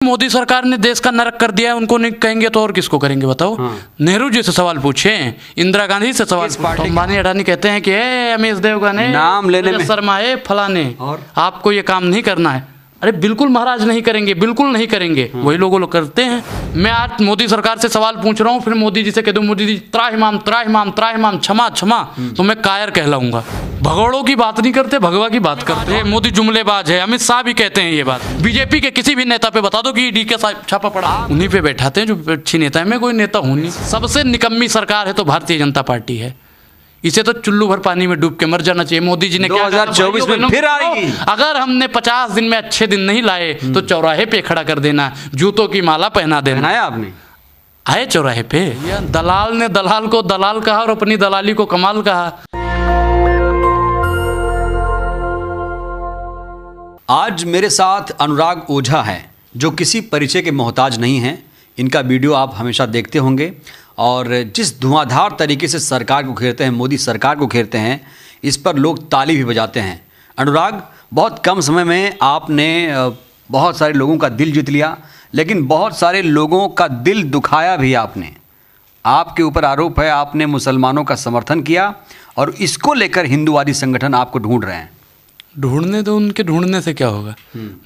मोदी सरकार ने देश का नरक कर दिया है, उनको नहीं कहेंगे तो और किसको करेंगे बताओ। नेहरू जी से सवाल पूछे, इंदिरा गांधी से सवाल पूछे, तो अंबानी अडानी कहते हैं कि रमेश देवगन है, नाम लेने में शर्मा है, फलाने, और आपको ये काम नहीं करना है। अरे बिल्कुल महाराज नहीं करेंगे, बिल्कुल नहीं करेंगे, वही लोग करते हैं। मैं आज मोदी सरकार से सवाल पूछ रहा हूँ, फिर मोदी जी से कह दूँ मोदी जी त्राहिमाम त्राहिमाम त्राहिमाम क्षमा क्षमा, तो मैं कायर कहलाऊंगा। भगोड़ों की बात नहीं करते, भगवा की बात करते हैं। मोदी जुमलेबाज है, अमित शाह भी कहते हैं ये बात। बीजेपी के किसी भी नेता पे बता दो कि ईडी का छापा पड़ा, उन्हीं पे बैठाते हैं जो अच्छी नेता है। मैं कोई नेता हूँ नहीं। सबसे निकम्मी सरकार है तो भारतीय जनता पार्टी है। इसे तो चुल्लू भर पानी में डूब के मर जाना चाहिए। मोदी जी ने 2024 में फिर आएगी। अगर हमने 50 दिन में अच्छे दिन नहीं लाए तो चौराहे पे खड़ा कर देना, जूतों की माला पहना देना। पहनाया आपने? आए चौराहे पे, दलाल ने दलाल को दलाल कहा और अपनी दलाली को कमाल कहा। आज मेरे साथ अनुराग ओझा हैं, जो किसी परिचय के मोहताज नहीं हैं। इनका वीडियो आप हमेशा देखते होंगे और जिस धुआंधार तरीके से सरकार को घेरते हैं, मोदी सरकार को घेरते हैं, इस पर लोग ताली भी बजाते हैं। अनुराग, बहुत कम समय में आपने बहुत सारे लोगों का दिल जीत लिया, लेकिन बहुत सारे लोगों का दिल दुखाया भी आपने। आपके ऊपर आरोप है आपने मुसलमानों का समर्थन किया और इसको लेकर हिंदूवादी संगठन आपको ढूंढ रहे हैं। ढूंढने दो, उनके ढूंढने से क्या होगा।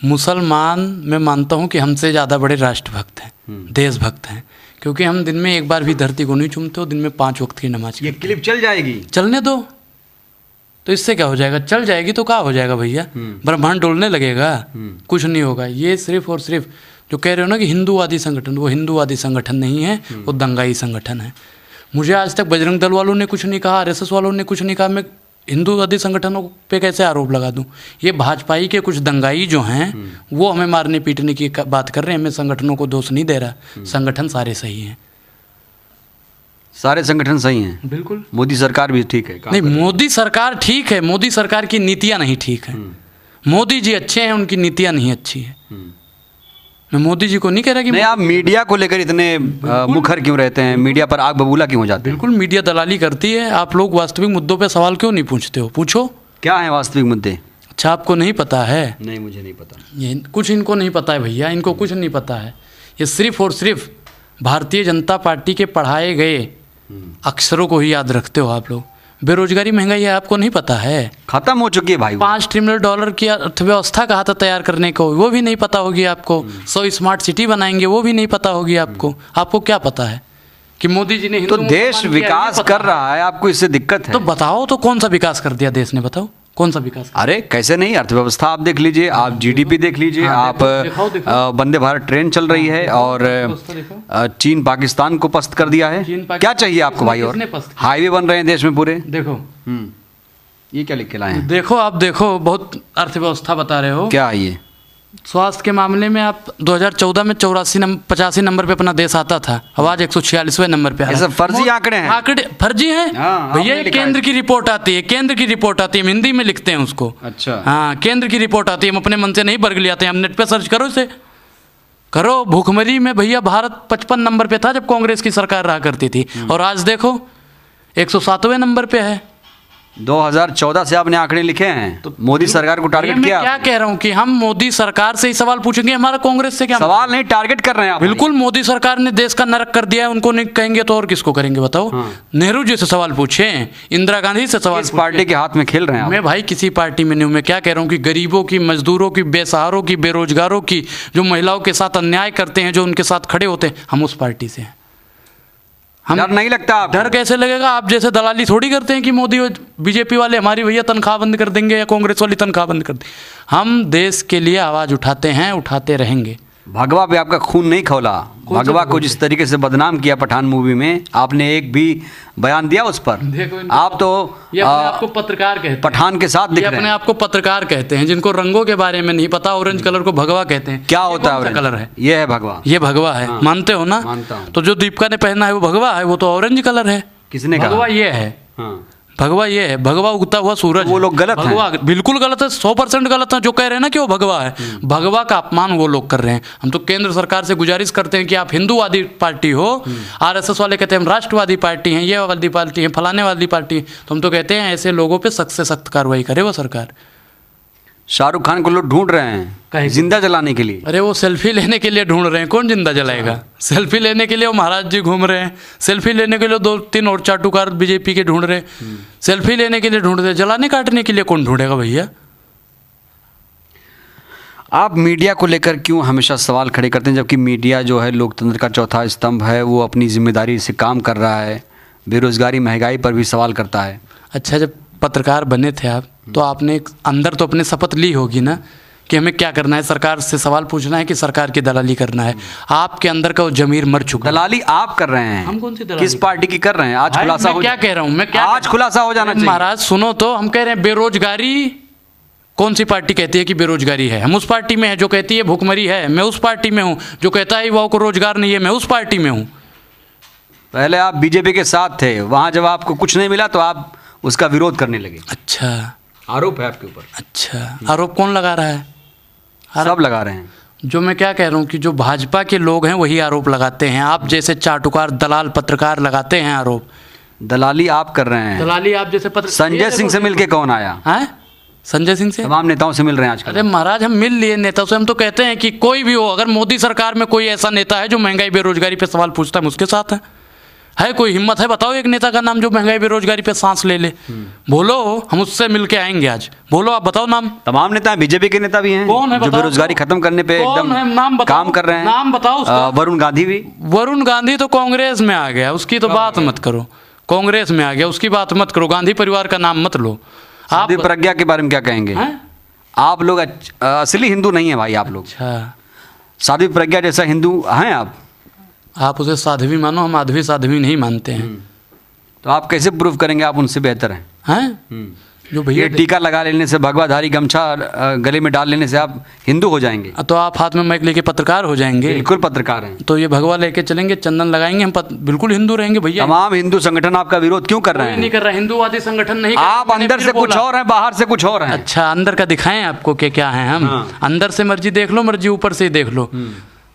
मुसलमान मैं मानता हूँ कि हमसे ज़्यादा बड़े राष्ट्रभक्त हैं, देशभक्त हैं, क्योंकि हम दिन में एक बार भी धरती को नहीं चूमते हो, दिन में 5 वक्त की नमाज। ये क्लिप चल जाएगी? चलने दो, तो इससे क्या हो जाएगा। चल जाएगी तो क्या हो जाएगा भैया, ब्रह्मांड डोलने लगेगा, कुछ नहीं होगा। ये सिर्फ और सिर्फ जो कह रहे हो ना कि हिंदूवादी संगठन, वो हिंदूवादी संगठन नहीं है, वो दंगाई संगठन है। मुझे आज तक बजरंग दल वालों ने कुछ नहीं कहा, RSS वालों ने कुछ नहीं कहा। मैं हिंदूवादी संगठनों पे कैसे आरोप लगा दूं। ये भाजपाई के कुछ दंगाई जो हैं वो हमें मारने पीटने की बात कर रहे हैं। मैं संगठनों को दोष नहीं दे रहा, संगठन सारे सही हैं, सारे संगठन सही हैं। बिल्कुल। मोदी सरकार भी ठीक है? नहीं, मोदी सरकार ठीक है, मोदी सरकार की नीतियां नहीं ठीक है। मोदी जी अच्छे हैं, उनकी नीतियां नहीं अच्छी है। मैं मोदी जी को नहीं कह रहा कि नहीं। आप मीडिया को लेकर इतने मुखर क्यों रहते हैं, मीडिया पर आग बबूला क्यों हो जाते हैं? बिल्कुल, मीडिया दलाली करती है। आप लोग वास्तविक मुद्दों पे सवाल क्यों नहीं पूछते हो? पूछो, क्या है वास्तविक मुद्दे? अच्छा, आपको नहीं पता है? नहीं, मुझे नहीं पता। ये कुछ इनको नहीं पता है भैया, इनको कुछ नहीं पता है। ये सिर्फ और सिर्फ भारतीय जनता पार्टी के पढ़ाए गए अक्षरों को ही याद रखते हो आप लोग। बेरोजगारी महंगाई है, आपको नहीं पता है? खत्म हो चुकी है भाई। $5 ट्रिलियन की अर्थव्यवस्था कहा था तैयार करने को, वो भी नहीं पता होगी आपको। 100 स्मार्ट सिटी बनाएंगे, वो भी नहीं पता होगी आपको। आपको क्या पता है कि मोदी जी ने तो देश विकास कर रहा है, आपको इससे दिक्कत है? तो बताओ, तो कौन सा विकास कर दिया देश ने, बताओ कौन सा विकास? अरे कैसे नहीं, अर्थव्यवस्था आप देख लीजिए, आप GDP देख लीजिए। आप वंदे भारत ट्रेन चल रही है और चीन पाकिस्तान को पस्त कर दिया है। क्या चाहिए आपको भाई? और हाईवे बन रहे हैं देश में पूरे। देखो, ये क्या लिख के लाए हैं? देखो, आप देखो, बहुत अर्थव्यवस्था बता रहे हो। क्या ये? स्वास्थ्य के मामले में आप 2014 में 85 नंबर पे अपना देश आता था, अब आज 146वें नंबर पे। ऐसा फर्जी आंकड़े हैं? आंकड़े फर्जी हैं भैया। केंद्र की रिपोर्ट आती है, केंद्र की रिपोर्ट आती है, हम हिंदी में लिखते हैं उसको। अच्छा। हाँ, केंद्र की रिपोर्ट आती है, हम अपने मन से नहीं बरगल आते हैं। हम नेट पे सर्च करो, इसे करो। भूखमरी में भैया भारत 55 नंबर पे था जब कांग्रेस की सरकार रहा करती थी, और आज देखो 107वें नंबर पे है। 2014 से आपने आंकड़े लिखे हैं, तो मोदी सरकार को टारगेट किया। क्या कह रहा हूँ कि हम मोदी सरकार से ही सवाल पूछेंगे, हमारा कांग्रेस से क्या सवाल नहीं, टारगेट कर रहे हैं आप। बिल्कुल, मोदी सरकार ने देश का नरक कर दिया है, उनको नहीं कहेंगे तो और किसको करेंगे बताओ। नेहरू जी से सवाल पूछे, इंदिरा गांधी से सवाल। इस पार्टी के हाथ में खेल रहे हैं आप? मैं भाई किसी पार्टी में नहीं हूँ। मैं क्या कह रहा हूँ कि गरीबों की, मजदूरों की, बेसहारों की, बेरोजगारों की, जो महिलाओं के साथ अन्याय करते हैं, जो उनके साथ खड़े होते हैं, हम उस पार्टी से हैं। हम डर नहीं लगता आप? डर कैसे लगेगा? आप जैसे दलाली थोड़ी करते हैं कि मोदी और बीजेपी वाले हमारी भैया तनख्वाह बंद कर देंगे या कांग्रेस वाली तनख्वाह बंद कर देंगे। हम देश के लिए आवाज़ उठाते हैं, उठाते रहेंगे। भगवा पे आपका खून नहीं खौला? भगवा को जिस तरीके से बदनाम किया पठान मूवी में, आपने एक भी बयान दिया उस पर? आप तो ये अपने आप को पत्रकार कहते हैं, पठान के साथ दिख रहे हैं। अपने आप को पत्रकार कहते हैं, जिनको रंगों के बारे में नहीं पता। ऑरेंज कलर को भगवा कहते हैं। क्या होता है कलर है? ये है भगवा। ये भगवा है, मानते हो ना? मानता हूं। तो जो दीपिका ने पहना है वो भगवा है, वो तो ऑरेंज कलर है। किसने कहा? भगवा ये है। भगवा ये है, भगवा उगता हुआ सूरज। वो लोग गलत भगवा हैं। बिल्कुल गलत है, 100% गलत है जो कह रहे हैं ना कि वो भगवा है। भगवा का अपमान वो लोग कर रहे हैं। हम तो केंद्र सरकार से गुजारिश करते हैं कि आप हिंदूवादी पार्टी हो। RSS वाले कहते हैं हम राष्ट्रवादी पार्टी हैं, ये वाली पार्टी है, फलाने वाली पार्टी है। तो हम तो कहते हैं ऐसे लोगों पर सख्त से सख्त कार्रवाई करे वो सरकार। शाहरुख खान को लोग ढूंढ रहे काहे हैं के? जिंदा जलाने के लिए। अरे वो सेल्फी लेने के लिए ढूंढ रहे हैं, कौन जिंदा जलाएगा? सेल्फी लेने के लिए वो महाराज जी घूम रहे हैं, सेल्फी लेने के लिए 2-3 और चाटुकार बीजेपी के ढूंढ रहे हैं, सेल्फी लेने के लिए ढूंढ रहे हैं, जलाने काटने के लिए कौन ढूंढेगा भैया? आप मीडिया को लेकर क्यों हमेशा सवाल खड़े करते हैं, जबकि मीडिया जो है लोकतंत्र का चौथा स्तंभ है, वो अपनी जिम्मेदारी से काम कर रहा है, बेरोजगारी महंगाई पर भी सवाल करता है। अच्छा, जब पत्रकार बने थे आप तो आपने अंदर तो अपने शपथ ली होगी ना कि हमें क्या करना है, सरकार से सवाल पूछना है कि सरकार की दलाली करना है। आपके अंदर का वो जमीर मर चुका है। दलाली आप कर रहे हैं। हम कौन सी दलाली किस पार्टी की कर रहे हैं? आज भाई, खुलासा मैं हो क्या कह रहा हूँ, मैं क्या आज खुलासा हो जाना चाहिए। महाराज सुनो तो, हम कह रहे हैं बेरोजगारी कौन सी पार्टी कहती है कि बेरोजगारी है? हम उस पार्टी में है जो कहती है भूखमरी है, मैं उस पार्टी में हूँ। जो कहता है युवाओं को रोजगार नहीं है, मैं उस पार्टी में हूँ। पहले आप बीजेपी के साथ थे, वहां जब आपको कुछ नहीं मिला तो आप उसका विरोध करने लगे। अच्छा, आरोप है आपके ऊपर। अच्छा, आरोप कौन लगा रहा है? सब लगा रहे हैं। जो मैं क्या कह रहा हूँ कि जो भाजपा के लोग हैं वही आरोप लगाते हैं, आप जैसे चाटुकार दलाल पत्रकार लगाते हैं आरोप। दलाली आप कर रहे हैं। दलाली आप जैसे संजय सिंह से मिलके कौन आया? हैं? संजय सिंह से? तमाम नेताओं से मिल रहे हैं आजकल। अरे महाराज, हम मिल लिए नेता से। हम तो कहते हैं कि कोई भी हो, अगर मोदी सरकार में कोई ऐसा नेता है जो महंगाई बेरोजगारी पे सवाल पूछता है, हम उसके साथ है कोई हिम्मत है? बताओ एक नेता का नाम जो महंगाई बेरोजगारी पे सांस ले ले। बोलो, हम उससे मिलके आएंगे आज। बोलो, आप बताओ नाम। तमाम नेता हैं, बीजेपी के नेता भी हैं। कौन है जो बताओ? बेरोजगारी खत्म करने पे कौन है? नाम एकदम बताओ। काम कर रहे हैं। नाम बताओ उसका। वरुण गांधी भी। वरुण गांधी तो कांग्रेस में आ गया, उसकी तो बात मत करो। कांग्रेस में आ गया, उसकी बात मत करो। गांधी परिवार का नाम मत लो आप। साध्वी प्रज्ञा के बारे में क्या कहेंगे? हैं? आप लोग असली हिंदू नहीं है भाई। आप लोग अच्छा, साध्वी प्रज्ञा जैसा हिंदू हैं आप उसे साध्वी मानो, हम आध्वी साध्वी नहीं मानते हैं। तो आप कैसे प्रूव करेंगे आप उनसे बेहतर हैं? हैं? जो भैया ये टीका लगा लेने से, भगवाधारी गमछा गले में डाल लेने से आप हिंदू हो जाएंगे? तो आप हाथ में माइक लेके पत्रकार हो जाएंगे? बिल्कुल पत्रकार हैं। तो ये भगवा लेके चलेंगे, चंदन लगाएंगे, हम बिल्कुल हिंदू रहेंगे भैया। तमाम हिंदू संगठन आपका विरोध क्यों कर रहे कोई हैं? नहीं कर रहा, हिंदूवादी संगठन नहीं कर रहा। आप मैंने अंदर फिर से कुछ बोला। और हैं, बाहर से कुछ और हैं। अच्छा, अंदर का दिखाएं आपको कि क्या है हम? हाँ। अंदर से मर्जी देख लो, मर्जी ऊपर से ही देख लो।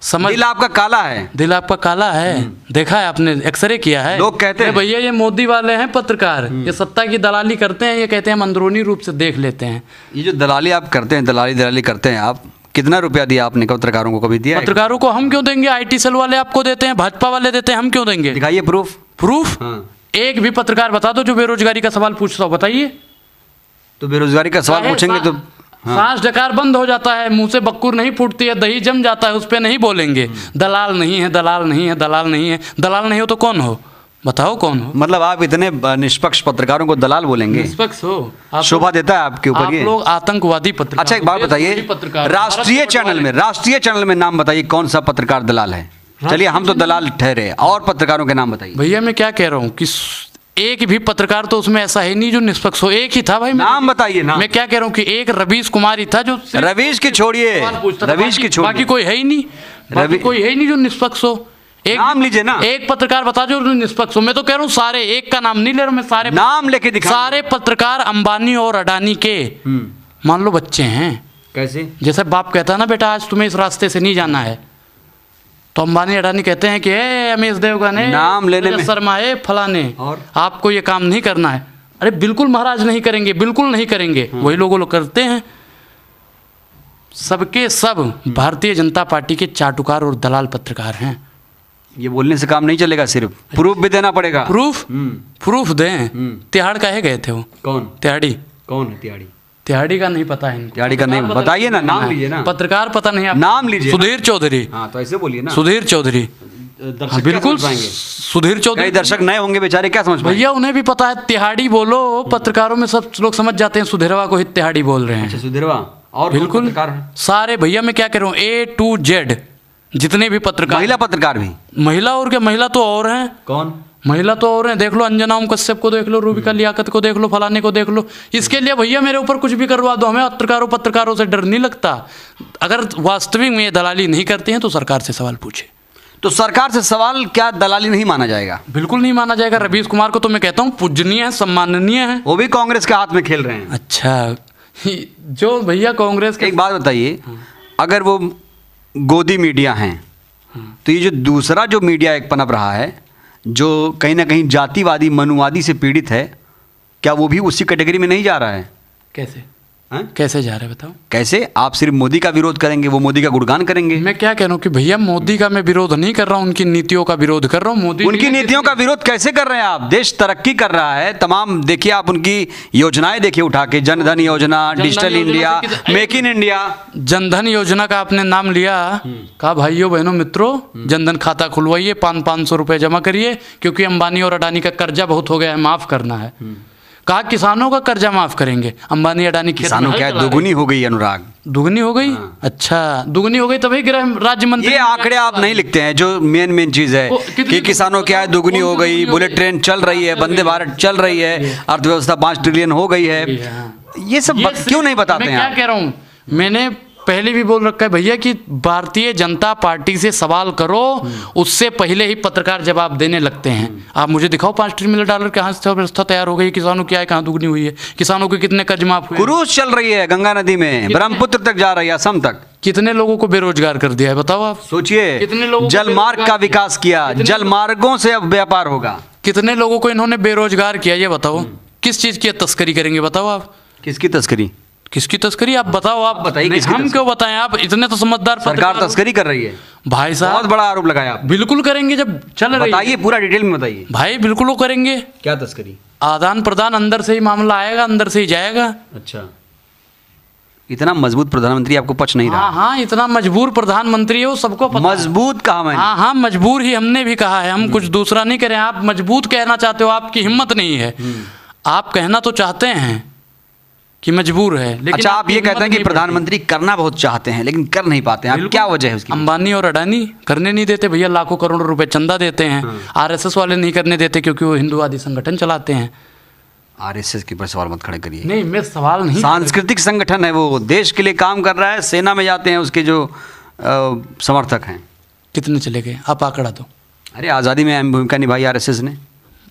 समझ, दिल आपका काला है। दिल आपका काला है। देखा है आपने? एक्सरे किया है? लोग कहते हैं भैया ये मोदी वाले हैं पत्रकार, ये सत्ता की दलाली करते हैं। ये कहते हैं हम अंदरूनी रूप से देख लेते हैं। ये जो दलाली आप करते हैं, दलाली करते हैं आप, कितना रुपया दिया आपने पत्रकारों को? कभी दिया है? पत्रकारों को हम क्यों देंगे? IT सेल वाले आपको देते हैं, भाजपा वाले देते हैं, हम क्यों देंगे? दिखाइए प्रूफ। प्रूफ? हाँ। एक भी पत्रकार बता दो जो बेरोजगारी का सवाल पूछता हो, बताइए। तो बेरोजगारी का सवाल पूछेंगे तो सांस डकार बंद हो जाता है, मुंह से बक्कुर नहीं फूटती है, दही जम जाता है, उस पर नहीं बोलेंगे। दलाल नहीं है, दलाल नहीं है, दलाल नहीं है। दलाल नहीं हो तो कौन हो? बताओ कौन हो? मतलब आप इतने निष्पक्ष पत्रकारों को दलाल बोलेंगे? निष्पक्ष हो आप? शोभा देता है आपके ऊपर आप ये? लोग आतंकवादी पत्रकार। अच्छा, एक बात बताइए, राष्ट्रीय चैनल में नाम बताइए कौन सा पत्रकार दलाल है? चलिए, हम तो दलाल ठहरे, और पत्रकारों के नाम बताइए। भैया मैं क्या कह रहा हूँ कि एक भी पत्रकार तो उसमें ऐसा है नहीं जो निष्पक्ष हो। एक ही था भाई। नाम बताइए ना। मैं क्या कह रहा हूँ कि एक रवीश कुमार ही था जो रवीश की छोड़िए, रवीश की छोड़िए, बाकी कोई है ही नहीं। बाकी कोई है ही नहीं जो निष्पक्ष हो। एक नाम लीजिए ना। एक पत्रकार बता जो निष्पक्ष हो। मैं तो कह रहा हूँ सारे, एक का नाम नहीं ले रहा मैं, सारे नाम लेके दिखा। सारे पत्रकार अंबानी और अडानी के मान लो बच्चे हैं। कैसे? जैसे बाप कहता है ना, बेटा आज तुम्हें इस रास्ते से नहीं जाना है, तो अंबानी अडानी कहते हैं कि रमेश देवगन है, नाम लेने में शर्मा है, फलाने, और आपको ये काम नहीं करना है। अरे बिल्कुल महाराज नहीं करेंगे, बिल्कुल नहीं करेंगे। वही लोग करते हैं। सबके सब भारतीय जनता पार्टी के चाटुकार और दलाल पत्रकार हैं। ये बोलने से काम नहीं चलेगा, सिर्फ प्रूफ भी देना पड़ेगा। प्रूफ? प्रूफ दें। तिहाड़ काहे गए थे वो? कौन? तिहाड़ी। कौन है तिहाड़ी? तिहाड़ी का नहीं पता है इनको। तिहाड़ी का नहीं, बताइए ना, नाम लीजिए ना। पत्रकार पता नहीं, आप नाम लीजिए। सुधीर चौधरी। हाँ, तो ऐसे बोलिए ना। सुधीर चौधरी। हाँ, बिल्कुल सुधीर चौधरी। कई दर्शक नए होंगे बेचारे, क्या समझ पाएंगे? भैया उन्हें भी पता है। तिहाड़ी बोलो, पत्रकारों में सब लोग समझ जाते हैं सुधीरवा को ही तिहाड़ी बोल रहे हैं। अच्छा, सुधीरवा। और बिल्कुल पत्रकार हैं? सारे भैया मैं क्या कह रहा हूँ, A to Z जितने भी पत्रकार। महिला पत्रकार भी? महिला और क्या, महिला तो और हैं। कौन? महिला तो और हैं, देख लो अंजना ओम कश्यप को देख लो, रूबिका लियाकत को देख लो, फलाने को देख लो। इसके लिए भैया मेरे ऊपर कुछ भी करवा दो, हमें पत्रकारों से डर नहीं लगता। अगर वास्तविक में ये दलाली नहीं करते हैं तो सरकार से सवाल पूछे। तो सरकार से सवाल क्या दलाली नहीं माना जाएगा? बिल्कुल नहीं माना जाएगा। रवीश कुमार को तो मैं कहता हूँ पूजनीय है, सम्माननीय है। वो भी कांग्रेस के हाथ में खेल रहे हैं। अच्छा, जो भैया कांग्रेस के एक बात बताइए, अगर वो गोदी मीडिया हैं, तो ये जो दूसरा जो मीडिया एक पनप रहा है, जो कहीं ना कहीं जातिवादी मनुवादी से पीड़ित है, क्या वो भी उसी कैटेगरी में नहीं जा रहा है? कैसे? हैं? कैसे जा रहे हैं बताओ? कैसे? आप सिर्फ मोदी का विरोध करेंगे, वो मोदी का गुणगान करेंगे। मैं क्या कह रहा हूँ कि भैया मोदी का मैं विरोध नहीं कर रहा हूँ, उनकी नीतियों का विरोध कर रहा हूँ। मोदी उनकी नीतियों का विरोध कैसे कर रहे हैं आप? देश तरक्की कर रहा है, तमाम देखिए आप उनकी योजनाएं देखिए उठा के, जनधन योजना, digital India, make in India. Jan Dhan योजना का आपने नाम लिया, कहा भाइयों बहनों मित्रों जनधन खाता खुलवाइए, 500 रुपये जमा करिए, क्योंकि अंबानी और अडानी का कर्जा बहुत हो गया है, माफ करना है। कहा किसानों का कर्जा माफ करेंगे। अंबानी अडानी किसानों क्या दुगुनी हो गई अनुराग? दुगनी हो गई? अच्छा दुगनी हो गई तभी गृह राज्य मंत्री। ये आंकड़े आप नहीं लिखते हैं, जो मेन चीज है कि किसानों क्या है दुगनी हो गई, बुलेट ट्रेन चल रही है, वंदे भारत चल रही है, अर्थव्यवस्था 5 ट्रिलियन हो गई है। ये सब क्यों नहीं बताते हैं? मैं क्या कह रहा हूँ, मैंने पहले भी बोल रखा है भैया कि भारतीय जनता पार्टी से सवाल करो, उससे पहले ही पत्रकार जवाब देने लगते हैं। आप मुझे दिखाओ 5 ट्रिलियन डॉलर कहाँ से व्यवस्था तैयार हो गई, किसानों की आय कहाँ दुगनी हुई है, किसानों के कितने कर्ज माफ हुए, क्रूज चल रही है गंगा नदी में, ब्रह्मपुत्र तक जा रही है, असम तक। कितने लोगों को बेरोजगार कर दिया है बताओ आप? सोचिए, कितने लोगों जल मार्ग का विकास किया, जल मार्गों से अब व्यापार होगा। कितने लोगों को इन्होंने बेरोजगार किया ये बताओ? किस चीज की तस्करी करेंगे बताओ आप? किसकी तस्करी? किसकी तस्करी आप बताओ? आप बताइए नहीं, हम क्यों बताएं? आप इतने तो समझदार सरकार तस्करी कर रही है भाई साहब, बहुत बड़ा आरोप लगाया आप। बिल्कुल करेंगे जब चल रही है। बताइए पूरा डिटेल में बताइए भाई, बिल्कुल वो करेंगे। क्या तस्करी? आदान प्रदान अंदर से ही मामला आएगा, अंदर से ही जाएगा। अच्छा, इतना मजबूत प्रधानमंत्री आपको पच नहीं रहा? हाँ हाँ, इतना मजबूर प्रधानमंत्री है वो, सबको पता है। मजबूत कहा मैंने? हाँ हाँ, मजबूर ही हमने भी कहा है, हम कुछ दूसरा नहीं करें। आप मजबूत कहना चाहते हो, आपकी हिम्मत नहीं है। आप कहना तो चाहते हैं कि मजबूर है, लेकिन अच्छा, आप ये कहते हैं कि प्रधानमंत्री करना बहुत चाहते हैं लेकिन कर नहीं पाते हैं, क्या वजह है उसकी? अंबानी और अडानी करने नहीं देते भैया, लाखों करोड़ रुपए चंदा देते हैं। आरएसएस वाले नहीं करने देते क्योंकि वो हिंदुवादी संगठन चलाते हैं। आरएसएस के ऊपर सवाल मत खड़े करिए। नहीं, मैं सवाल नहीं, सांस्कृतिक संगठन है वो, देश के लिए काम कर रहा है, सेना में जाते हैं उसके जो समर्थक हैं। कितने चले गए आप आंकड़ा दो? अरे आज़ादी में अहम भूमिका निभाई आरएसएस ने।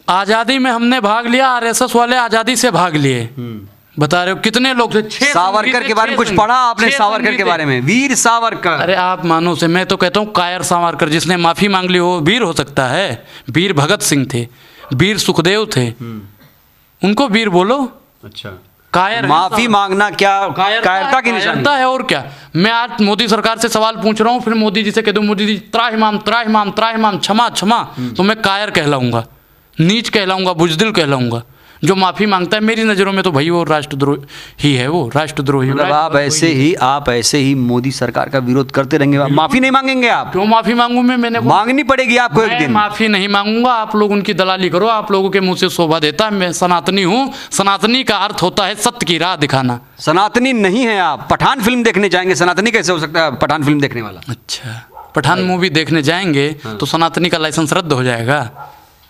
आज़ादी में हमने भाग लिया, आरएसएस वाले आज़ादी से भाग लिए। बता रहे हो कितने लोग थे? 6 सावरकर के बारे में कुछ पढ़ा आपने? सावरकर के बारे में, वीर सावरकर। अरे आप मानो से, मैं तो कहता हूँ कायर सावरकर, जिसने माफी मांग ली हो वीर हो सकता है? वीर भगत सिंह थे, वीर सुखदेव थे, उनको वीर बोलो। अच्छा, कायर माफी मांगना क्या कायरता की निशानी है? और क्या? मैं आज मोदी सरकार से सवाल पूछ रहा हूँ, फिर मोदी जी से कह दूँ मोदी जी त्राहिमाम त्राहिमाम त्राहिमाम क्षमा क्षमा, तो मैं कायर कहलाऊंगा, नीच कहलाऊंगा, बुजदिल कहलाऊंगा। जो माफी मांगता है मेरी नज़रों में तो भाई वो राष्ट्रद्रोही ही है, वो राष्ट्रद्रोही। मतलब आप ऐसे ही मोदी सरकार का विरोध करते रहेंगे, माफी नहीं मांगेंगे आप? क्यों माफी मांगू मैंने मांगनी पड़ेगी आपको एक दिन। माफी नहीं मांगूंगा, आप लोग उनकी दलाली करो, आप लोगों के मुंह से शोभा देता है। मैं सनातनी हूँ, सनातनी का अर्थ होता है सत्य की राह दिखाना। सनातनी नहीं है आप? पठान फिल्म देखने जाएंगे, सनातनी कैसे हो सकता है पठान फिल्म देखने वाला? अच्छा, पठान मूवी देखने जाएंगे तो सनातनी का लाइसेंस रद्द हो जाएगा?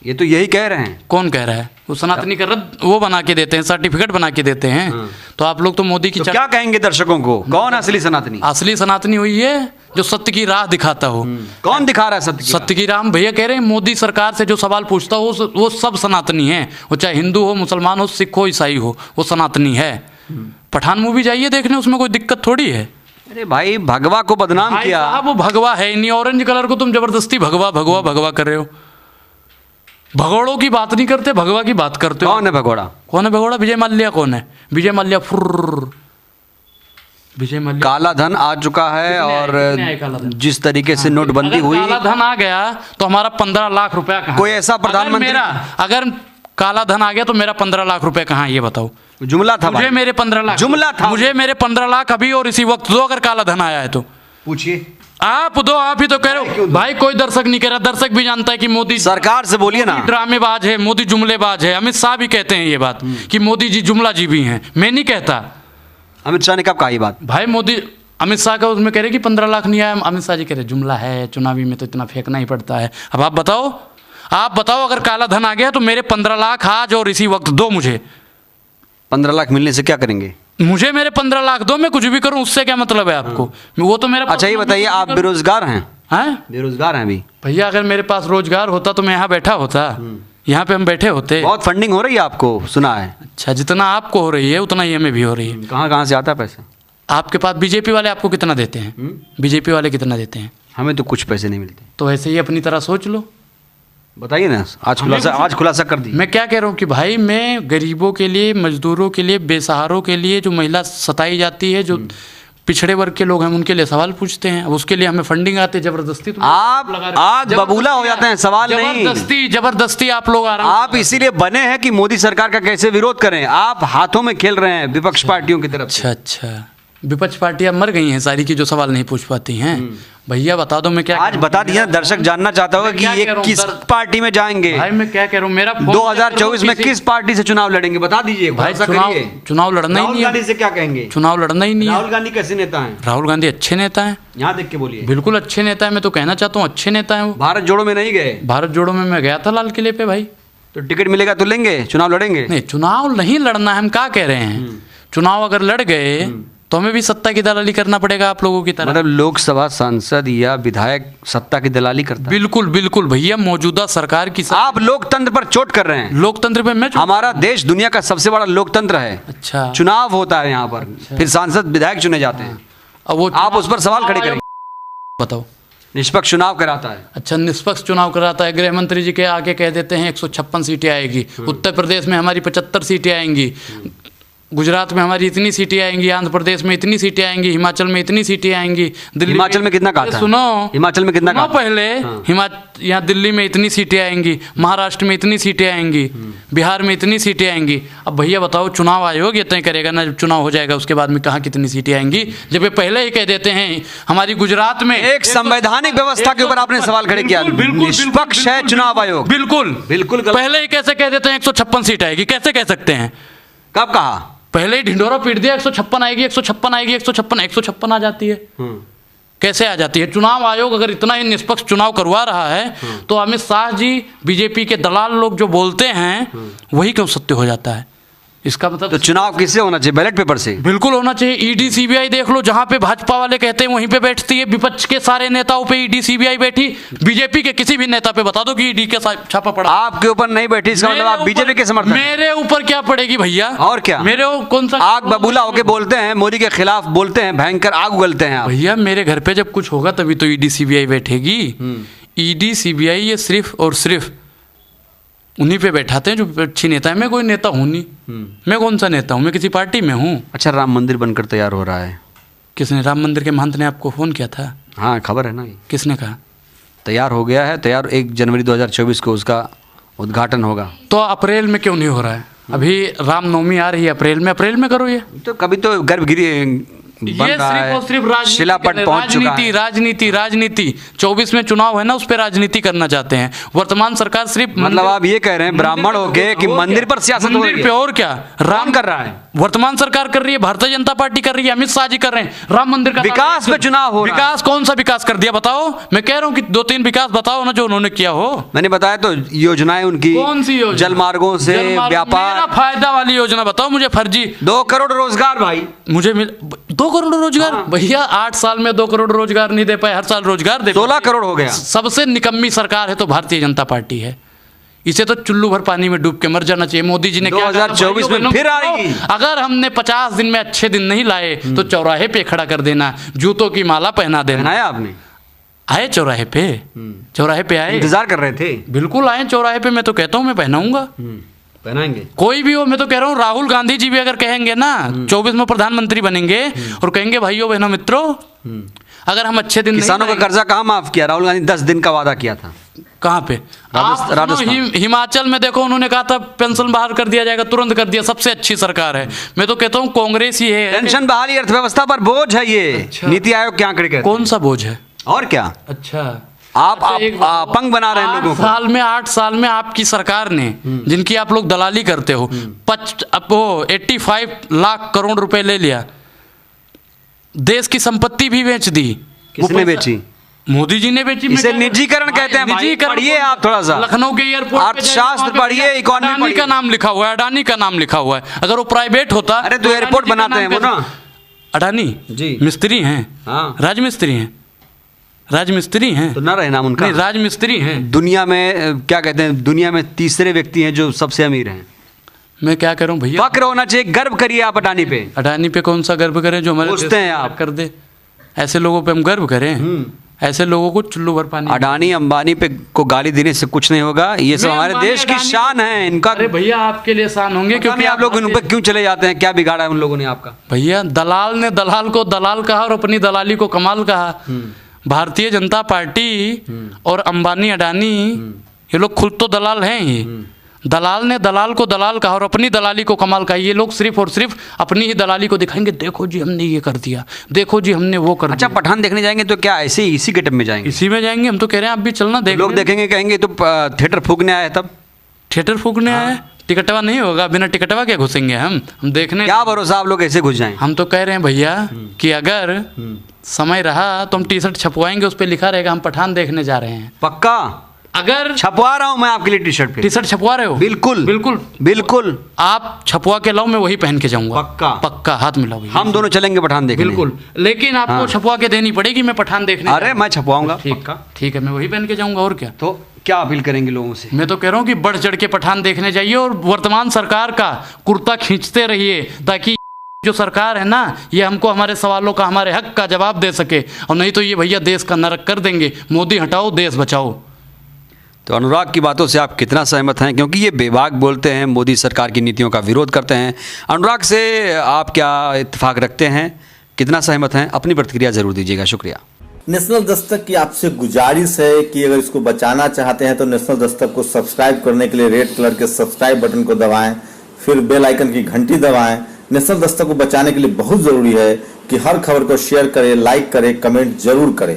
ये तो यही कह रहे हैं। कौन कह रहा है? वो सनातनी का रद्द वो बना के देते हैं, सर्टिफिकेट बना के देते हैं। तो आप लोग तो मोदी की तो क्या कहेंगे दर्शकों को, कौन असली सनातनी? असली सनातनी हुई है जो सत्य की राह दिखाता हो। कौन दिखा रहा है सत्य की? सत्य की राह भैया कह रहे हैं, मोदी सरकार से जो सवाल पूछता हो वो सब सनातनी है, वो चाहे हिंदू हो, मुसलमान हो, सिख हो, ईसाई हो, वो सनातनी है। पठान मूवी जाइए देखने, उसमें कोई दिक्कत थोड़ी है। अरे भाई, भगवा को बदनाम किया। वो भगवा है नहीं, ऑरेंज कलर को तुम जबरदस्ती भगवा भगवा भगवा कर रहे हो। भगोड़ों की बात नहीं करते, भगवा की बात करते हो। कौन है भगोड़ा? कौन है भगोड़ा? विजय माल्या कौन है? विजय माल्या विजय माल्या काला धन आ चुका है, और जिस तरीके से नोटबंदी हुई, काला धन आ गया तो हमारा 15 लाख रुपया कहाँ? कोई ऐसा प्रधानमंत्री? अगर काला धन आ गया तो मेरा 15 लाख रुपए कहाँ, ये बताओ? जुमला था मुझे मेरे 15 लाख जुमला था, मुझे मेरे 15 लाख अभी और इसी वक्त दो, अगर काला धन आया है तो पूछिए। आप दो, आप ही तो कह रहे हो भाई। कोई दर्शक नहीं कह रहा, दर्शक भी जानता है कि मोदी सरकार से बोलिए ना, ड्रामेबाज है, मोदी जुमलेबाज है। अमित शाह भी कहते हैं ये बात कि मोदी जी जुमला जी भी हैं, मैं नहीं कहता। अमित शाह ने कब कहा ये बात? भाई मोदी, अमित शाह का उसमें कह रहे कि 15 लाख नहीं आया, अमित शाह जी कह रहे जुमला है, चुनावी में तो इतना फेंकना ही पड़ता है। अब आप बताओ अगर काला धन आ गया तो मेरे 15 लाख आज और इसी वक्त दो मुझे। 15 लाख मिलने से क्या करेंगे? मुझे मेरे 15 लाख दो, मैं कुछ भी करूं, उससे क्या मतलब है आपको? वो तो मेरा। अच्छा ये बताइए, आप बेरोजगार हैं? हैं? बेरोजगार हैं अभी? भैया अगर मेरे पास रोजगार होता तो मैं यहाँ बैठा होता, यहाँ पे हम बैठे होते। बहुत फंडिंग हो रही है आपको, सुना है। अच्छा, जितना आपको हो रही है उतना ही हमें भी हो रही है। कहाँ से आता है पैसा? आपके पास बीजेपी वाले आपको कितना देते हैं? बीजेपी वाले कितना देते हैं? हमें तो कुछ पैसे नहीं मिलते। तो ऐसे ही अपनी तरह सोच लो। बताइए ना, आज खुलासा कर दी। मैं क्या कह रहा हूँ कि भाई मैं गरीबों के लिए, मजदूरों के लिए, बेसहारों के लिए, जो महिला सताई जाती है, जो पिछड़े वर्ग के लोग हैं, उनके लिए सवाल पूछते हैं। अब उसके लिए हमें फंडिंग आती है जबरदस्ती। आप आग बबूला हो जाते हैं, सवाल नहीं। जबरदस्ती आप लोग आप इसीलिए बने हैं कि मोदी सरकार का कैसे विरोध करें। आप हाथों में खेल रहे हैं विपक्ष पार्टियों की तरफ। अच्छा, विपक्ष पार्टियां मर गई हैं सारी की, जो सवाल नहीं पूछ पाती हैं। भैया बता दो मैं क्या आज बता दिया। दर्शक जानना चाहता होगा कि ये किस पार्टी में जाएंगे। भाई मैं क्या कह रहा हूँ, मेरा 2024 में किस पार्टी से चुनाव लड़ेंगे, बता दीजिए भाई। चुनाव लड़ना ही नहीं है। राहुल गांधी से क्या कहेंगे? चुनाव लड़ना ही नहीं है। राहुल गांधी कैसे नेता हैं? राहुल गांधी अच्छे नेता हैं। यहाँ देख के बोलिए। बिल्कुल अच्छे नेता है, मैं तो कहना चाहता हूँ अच्छे नेता है वो। भारत जोड़ो में नहीं गए? भारत जोड़ो में मैं गया था लाल किले पे भाई। तो टिकट मिलेगा तो लेंगे, चुनाव लड़ेंगे? नहीं, चुनाव नहीं लड़ना है, हम क्या कह रहे हैं। चुनाव अगर लड़ गए तो हमें भी सत्ता की दलाली करना पड़ेगा आप लोगों की तरह। मतलब लोकसभा सांसद या विधायक सत्ता की दलाली करता है? बिल्कुल बिल्कुल भैया, मौजूदा सरकार की आप लोकतंत्र पर चोट कर रहे हैं। लोकतंत्र पे मैं हमारा देश दुनिया का सबसे बड़ा लोकतंत्र है। अच्छा, चुनाव होता है यहाँ पर। फिर सांसद विधायक चुने जाते हैं। अब वो आप उस पर सवाल खड़े करेंगे? बताओ। निष्पक्ष चुनाव कराता है। अच्छा, निष्पक्ष चुनाव कराता है। गृह मंत्री जी के आके कह देते हैं 156 सीटें आएगी। उत्तर प्रदेश में हमारी 75 सीटें आएंगी, गुजरात में हमारी इतनी सीटें आएंगी, आंध्र प्रदेश में इतनी सीटें आएंगी, हिमाचल में इतनी सीटें आएंगी। दिल्ली हिमाचल में कितना कहा था? सुनो, हिमाचल में कितना कहा पहले? यहाँ दिल्ली में इतनी सीटें आएंगी, महाराष्ट्र में इतनी सीटें आएंगी, बिहार में इतनी सीटें आएंगी। अब भैया बताओ, चुनाव आयोग ये तय करेगा ना, जब चुनाव हो जाएगा उसके बाद में कहाँ कितनी सीटें आएंगी, जब ये पहले ही कह देते हैं हमारी गुजरात में। एक संवैधानिक व्यवस्था के ऊपर आपने सवाल खड़े किया। निष्पक्ष है चुनाव आयोग? बिल्कुल बिल्कुल। पहले ही कैसे कह देते हैं 156 सीट आएगी? कैसे कह सकते हैं? कब कहा? पहले ही ढिंडोरा पीट दिया, 156 आएगी, 156 आएगी, 156 आ जाती है। कैसे आ जाती है? चुनाव आयोग अगर इतना ही निष्पक्ष चुनाव करवा रहा है तो अमित शाह जी, बीजेपी के दलाल लोग जो बोलते हैं वही क्यों सत्य हो जाता है? इसका मतलब तो चुनाव किससे होना चाहिए? बैलेट पेपर से? बिल्कुल होना चाहिए। ईडी सीबीआई देख लो, जहां पे भाजपा वाले कहते हैं वहीं पे बैठती है। विपक्ष के सारे नेताओं पे ईडी सीबीआई बैठी, बीजेपी के किसी भी नेता पे बता दो कि ईडी के छापा पड़ा। आपके ऊपर नहीं बैठी, इसका मतलब आप बीजेपी के समर्थक? मेरे ऊपर क्या पड़ेगी भैया? और क्या? मेरे कौन सा आग बबूला होके बोलते हैं, मोदी के खिलाफ बोलते हैं, भयंकर आग उगलते हैं आप। भैया मेरे घर पे जब कुछ होगा तभी तो ईडी सीबीआई बैठेगी। ईडी सीबीआई ये सिर्फ और सिर्फ उन्हीं पे बैठाते हैं जो अच्छी नेता है। मैं कोई नेता हूँ नहीं। मैं कौन सा नेता हूँ? मैं किसी पार्टी में हूँ। अच्छा, राम मंदिर बनकर तैयार हो रहा है। किसने? राम मंदिर के महंत ने आपको फ़ोन किया था? हाँ, खबर है ना। किसने कहा? तैयार हो गया है, तैयार 1 जनवरी 2024 को उसका उद्घाटन होगा। तो अप्रैल में क्यों नहीं हो रहा है? अभी रामनवमी आ रही है अप्रैल में करो ये। तो कभी तो गर्भगिरी बन रहा है, और सिर्फ शिलापट पहुंच चुका है। राजनीति 24 में चुनाव है ना, उस पर राजनीति करना चाहते हैं वर्तमान सरकार। सिर्फ मतलब आप ये कह रहे हैं ब्राह्मण होके कि मंदिर पर सियासत हो रही है? और क्या राम कर रहा है? वर्तमान सरकार कर रही है, भारतीय जनता पार्टी कर रही है, अमित शाह जी कर रहे हैं। राम मंदिर का विकास पे चुनाव हो रहा है। विकास कौन सा विकास कर दिया बताओ? मैं कह रहा हूँ कि 2-3 विकास बताओ ना जो उन्होंने किया हो। मैंने बताया तो योजनाएं उनकी। कौन सी योजना? जल मार्गों से व्यापार, फायदा वाली योजना बताओ मुझे। फर्जी 2 करोड़ रोजगार भाई मुझे 2 करोड़ रोजगार? भैया 8 साल में 2 करोड़ रोजगार नहीं दे पाए, हर साल रोजगार दे। 16 करोड़ हो गया। सबसे निकम्मी सरकार है तो भारतीय जनता पार्टी है। इसे तो चुल्लू भर पानी में डूब के मर जाना चाहिए। मोदी जी ने 2024 में फिर आएगी। अगर हमने 50 दिन में अच्छे दिन नहीं लाए तो चौराहे पे खड़ा कर देना, जूतों की माला पहना देना। आपने आए चौराहे पे? चौराहे पे आए, इंतजार कर रहे थे? बिल्कुल आए चौराहे पे। मैं तो कहता हूँ मैं पहनाऊंगा, पहनाएंगे। कोई भी हो। मैं तो कह रहा हूँ राहुल गांधी जी भी अगर कहेंगे ना 24 में प्रधानमंत्री बनेंगे और कहेंगे भाइयों बहनों मित्रों, अगर हम अच्छे दिन किसानों का कर्जा कहाँ माफ किया? राहुल गांधी 10 दिन का वादा किया था। कहाँ पे? राजस्थान, हिमाचल में देखो उन्होंने कहा था पेंशन बहाल कर दिया जाएगा, तुरंत कर दिया। सबसे अच्छी सरकार है। मैं तो कहता हूँ कांग्रेस ही है। पेंशन बहाली अर्थव्यवस्था पर बोझ है ये। अच्छा। नीति आयोग क्या आंकड़े कहते हैं? कौन सा बोझ है? और क्या? अच्छा, आप अपंग बना रहे हैं लोगों को। 8 साल में आपकी सरकार ने, जिनकी आप लोग दलाली करते हो, 85 लाख करोड़ रुपए ले लिया। देश की संपत्ति भी बेच दी। किसने बेची? मोदी जी ने बेची। इसे निजीकरण कहते हैं भाई। पढ़िए आप थोड़ा सा, लखनऊ के एयरपोर्ट अर्थशास्त्र पढ़िए, इकोनॉमी अडानी का नाम लिखा हुआ है, अडानी का नाम लिखा हुआ है। अगर वो प्राइवेट होता। अरे तो एयरपोर्ट बनाते हैं वो ना, अडानी जी मिस्त्री हैं। हाँ, राजमिस्त्री हैं। राजमिस्त्री हैं तो ना रहे नाम उनका। नहीं, राजमिस्त्री हैं। दुनिया में क्या कहते हैं, दुनिया में तीसरे व्यक्ति हैं जो सबसे अमीर हैं। मैं क्या करूं भैया? फक्र होना चाहिए, गर्व करिए आप अडानी पे। अडानी पे कौन सा गर्व करें जो हमारे पूछते हैं आप? कर दे। ऐसे लोगों पे हम गर्व करें? ऐसे लोगों को चुल्लू भर पानी। अडानी अंबानी पे को गाली देने से कुछ नहीं होगा, ये सब मैं हमारे अंबानी, देश की अडानी शान है इनका। अरे भैया आपके लिए शान होंगे क्योंकि आप लोग उन पर क्यों चले जाते हैं, क्या बिगाड़ा है उन लोगों ने आपका? भैया दलाल ने दलाल को दलाल कहा और अपनी दलाली को कमाल कहा। भारतीय जनता पार्टी और अंबानी अडानी ये लोग खुद तो दलाल हैं ही, दलाल ने दलाल को दलाल कहा और अपनी दलाली को कमाल कहा। ये लोग सिर्फ और सिर्फ अपनी ही दलाली को दिखाएंगे, देखो जी हमने ये कर दिया, देखो जी हमने वो कर अच्छा, दिया। पठान देखने जाएंगे तो क्या ऐसे ही इसी गेटअप में जाएंगे? इसी में जाएंगे, हम तो कह रहे हैं आप भी चलना देख। लोग देखेंगे कहेंगे तो थिएटर फूकने आए, तब थिएटर फूकने आए, टिकटवा नहीं होगा, बिना टिकटवा क्या घुसेंगे हम देखने? क्या भरोसा आप लोग ऐसे घुस जाएं? हम तो कह रहे हैं भैया कि अगर समय रहा तो हम टी शर्ट छपवाएंगे, उस पर लिखा रहेगा हम पठान देखने जा रहे हैं। पक्का अगर छपवा रहा हूं मैं आपके लिए टी शर्ट पे। टी शर्ट छपवा रहे हो? बिल्कुल बिल्कुल बिल्कुल। आप छपवा के लाओ, मैं वही पहन के जाऊंगा। पक्का पक्का, हाथ मिलाओ भैया। हम दोनों चलेंगे पठान देखने। बिल्कुल, लेकिन आपको हाँ। छपवा के देनी पड़ेगी, मैं पठान देखने अरे मैं छपवाऊंगा। ठीक ठीक है, मैं वही पहन के जाऊंगा और क्या। तो क्या अपील करेंगे लोगों से? मैं तो कह रहा हूँ कि बढ़ चढ़ के पठान देखने जाइए और वर्तमान सरकार का कुर्ता खींचते रहिए, ताकि जो सरकार है ना ये हमको हमारे सवालों का, हमारे हक का जवाब दे सके। और नहीं तो ये भैया देश का नरक कर देंगे। मोदी हटाओ, देश बचाओ। तो अनुराग की बातों से आप कितना सहमत हैं? क्योंकि ये बेबाक बोलते हैं, मोदी सरकार की नीतियों का विरोध करते हैं। अनुराग से आप क्या इत्तेफाक रखते हैं, कितना सहमत हैं? अपनी प्रतिक्रिया जरूर दीजिएगा। शुक्रिया। नेशनल दस्तक की आपसे गुजारिश है कि अगर इसको बचाना चाहते हैं तो नेशनल दस्तक को सब्सक्राइब करने के लिए रेड कलर के सब्सक्राइब बटन को दबाएं, फिर बेल आइकन की घंटी दबाएं। नेशनल दस्तक को बचाने के लिए बहुत जरूरी है कि हर खबर को शेयर करें, लाइक करें, कमेंट जरूर करें।